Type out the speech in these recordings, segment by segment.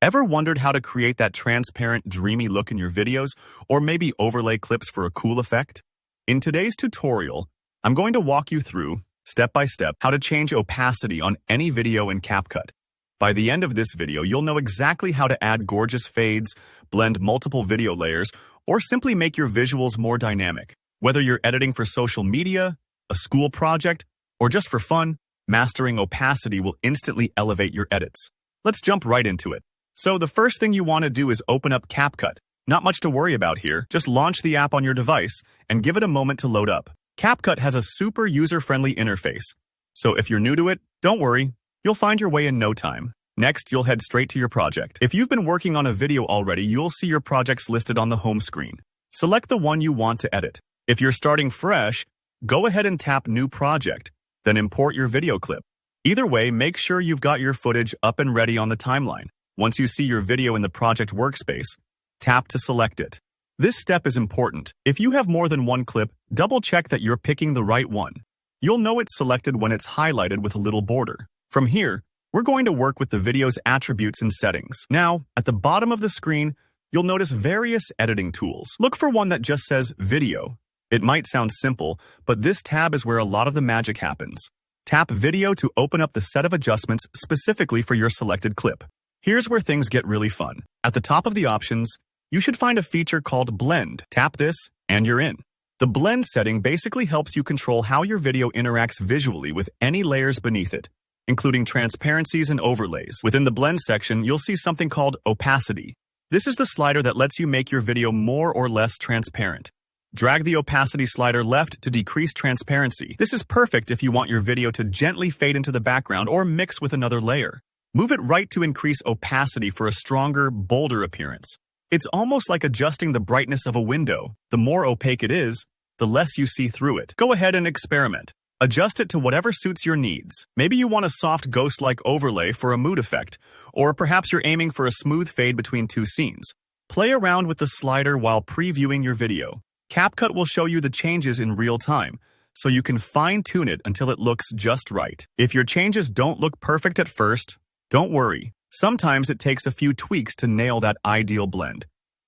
Ever wondered how to create that transparent, dreamy look in your videos, or maybe overlay clips for a cool effect? In today's tutorial, I'm going to walk you through, step by step, how to change opacity on any video in CapCut. By the end of this video, you'll know exactly how to add gorgeous fades, blend multiple video layers, or simply make your visuals more dynamic. Whether you're editing for social media, a school project, or just for fun, mastering opacity will instantly elevate your edits. Let's jump right into it. So the first thing you want to do is open up CapCut. Not much to worry about here, just launch the app on your device and give it a moment to load up. CapCut has a super user-friendly interface, so if you're new to it, don't worry, you'll find your way in no time. Next, you'll head straight to your project. If you've been working on a video already, you'll see your projects listed on the home screen. Select the one you want to edit. If you're starting fresh, go ahead and tap New Project, then import your video clip. Either way, make sure you've got your footage up and ready on the timeline. Once you see your video in the project workspace, tap to select it. This step is important. If you have more than one clip, double-check that you're picking the right one. You'll know it's selected when it's highlighted with a little border. From here, we're going to work with the video's attributes and settings. Now, at the bottom of the screen, you'll notice various editing tools. Look for one that just says Video. It might sound simple, but this tab is where a lot of the magic happens. Tap Video to open up the set of adjustments specifically for your selected clip. Here's where things get really fun. At the top of the options, you should find a feature called Blend. Tap this, and you're in. The Blend setting basically helps you control how your video interacts visually with any layers beneath it, including transparencies and overlays. Within the Blend section, you'll see something called Opacity. This is the slider that lets you make your video more or less transparent. Drag the opacity slider left to decrease transparency. This is perfect if you want your video to gently fade into the background or mix with another layer. Move it right to increase opacity for a stronger, bolder appearance. It's almost like adjusting the brightness of a window. The more opaque it is, the less you see through it. Go ahead and experiment. Adjust it to whatever suits your needs. Maybe you want a soft ghost-like overlay for a mood effect, or perhaps you're aiming for a smooth fade between two scenes. Play around with the slider while previewing your video. CapCut will show you the changes in real time, so you can fine-tune it until it looks just right. If your changes don't look perfect at first, don't worry. Sometimes it takes a few tweaks to nail that ideal blend,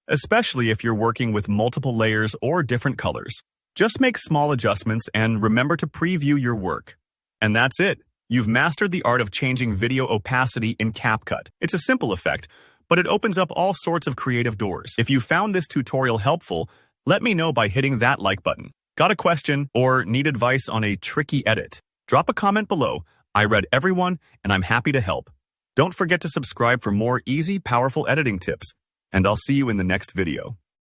especially if you're working with multiple layers or different colors. Just make small adjustments and remember to preview your work. And that's it. You've mastered the art of changing video opacity in CapCut. It's a simple effect, but it opens up all sorts of creative doors. If you found this tutorial helpful, let me know by hitting that like button. Got a question or need advice on a tricky edit? Drop a comment below. I read everyone, and I'm happy to help. Don't forget to subscribe for more easy, powerful editing tips, and I'll see you in the next video.